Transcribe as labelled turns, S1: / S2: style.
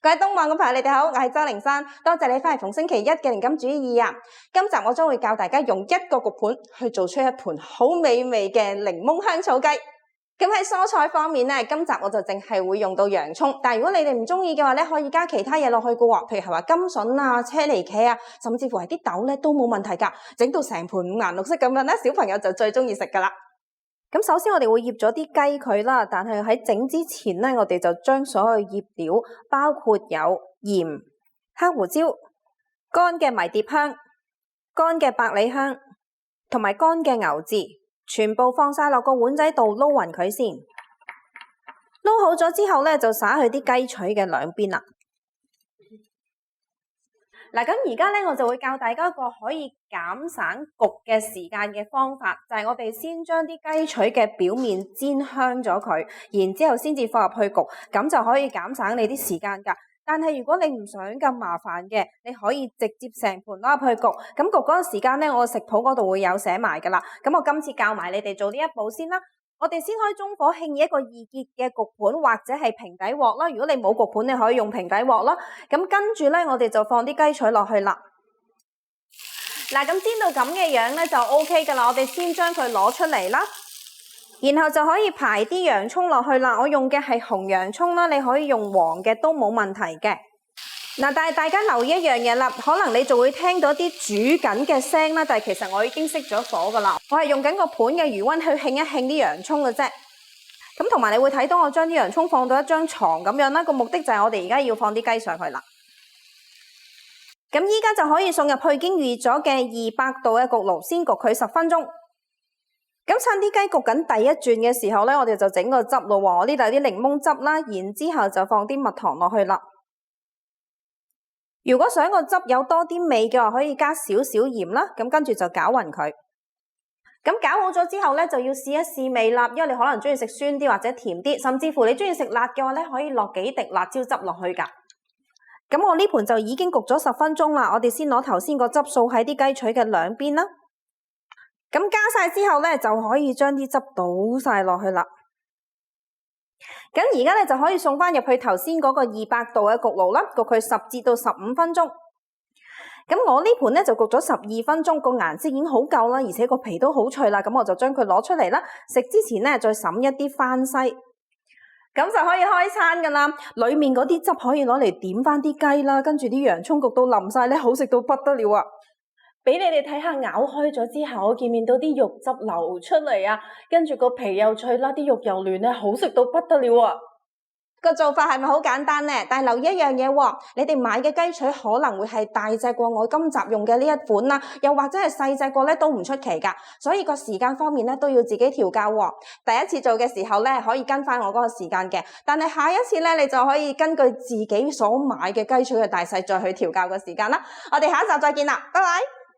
S1: 各位東網嘅朋友，你哋好，我係周靈山，多謝你翻嚟逢星期一嘅靈感主義啊！今集我將會教大家用一個焗盤去做出一盤好美味嘅檸檬香草雞。咁喺蔬菜方面咧，今集我就淨係會用到洋葱，但係如果你哋唔中意嘅話咧，可以加其他嘢落去嘅喎，譬如係話甘筍啊、車厘茄啊，甚至乎係啲豆咧都冇問題㗎，整到成盤五顏六色咁樣咧，小朋友就最中意食㗎啦。咁首先我哋會醃咗啲雞佢啦，但係喺整之前咧，我哋就將所有醃料，包括有鹽、黑胡椒、乾嘅迷迭香、乾嘅百里香同埋乾嘅牛至，全部放晒落個碗仔度撈勻佢先。撈好咗之後咧，就灑去啲雞腿嘅兩邊啦。嗱，咁而家咧，我就會教大家一個可以減省焗嘅時間嘅方法，就係我哋先將啲雞腿嘅表面煎香咗佢，然之後先至放入去焗，咁就可以減省你啲時間㗎。但係如果你唔想咁麻煩嘅，你可以直接成盤攞入去焗。咁焗嗰個時間咧，我食譜嗰度會有寫埋㗎啦。咁我今次教埋你哋做呢一步先啦。我哋先開中火興一個易潔嘅焗盤或者係平底鑊啦。如果你冇焗盤，你可以用平底鑊啦。咁跟住咧，我哋就放啲雞腿落去啦。嗱，咁煎到咁嘅樣咧就 OK 㗎啦。我哋先將佢攞出嚟啦，然後就可以排啲洋葱落去啦。我用嘅係紅洋葱啦，你可以用黃嘅都冇問題嘅。嗱，但係大家留意一樣嘢啦，可能你就會聽到啲煮緊嘅聲啦，但係其實我已經熄咗火㗎啦，我係用緊個盤嘅餘溫去興一興啲洋葱嘅啫。咁同埋你會睇到我將啲洋葱放到一張床咁樣啦，個目的就係我哋而家要放啲雞上去啦。咁依家就可以送入去已經預咗嘅200度嘅焗爐，先焗佢10分鐘。咁趁啲雞焗緊第一轉嘅時候咧，我哋就整個汁咯喎。我呢度有啲檸檬汁啦，然之後就放啲蜜糖落去啦。如果想個汁有多啲味嘅話，可以加少少鹽啦。咁跟住就攪勻佢。咁攪好咗之後咧，就要試一試味啦。因為你可能中意食酸啲或者甜啲，甚至乎你中意食辣嘅話咧，可以落幾滴辣椒汁落去㗎。咁我呢盤就已經焗咗10分鐘啦。我哋先攞頭先個汁掃喺啲雞腿嘅兩邊啦。咁加晒之後咧，就可以將啲汁倒晒落去啦。咁而家咧就可以送翻入去頭先嗰個200度嘅焗爐啦，焗佢10至到15分鐘。咁我呢盤咧就焗咗12分鐘，個顏色已經好夠啦，而且個皮都好脆啦。咁我就將佢攞出嚟啦。食之前咧再揼一啲番西，咁就可以開餐噶啦。裡面嗰啲汁可以攞嚟點翻啲雞啦，跟住啲洋葱焗到淋晒咧，好食到不得了啊！俾你哋睇下咬開咗之後，我見面到啲肉汁流出嚟啊，跟住個皮又脆啦，啲肉又嫩咧，好食到不得了啊！個做法係咪好簡單呢？但係留意一樣嘢喎，你哋買嘅雞腿可能會係大隻過我今集用嘅呢一款啦，又或者係細隻過咧都唔出奇㗎。所以個時間方面咧都要自己調校喎。第一次做嘅時候咧可以跟翻我嗰個時間嘅，但係下一次咧你就可以根據自己所買嘅雞腿嘅大細再去調校個時間啦。我哋下一集再見啦，拜拜。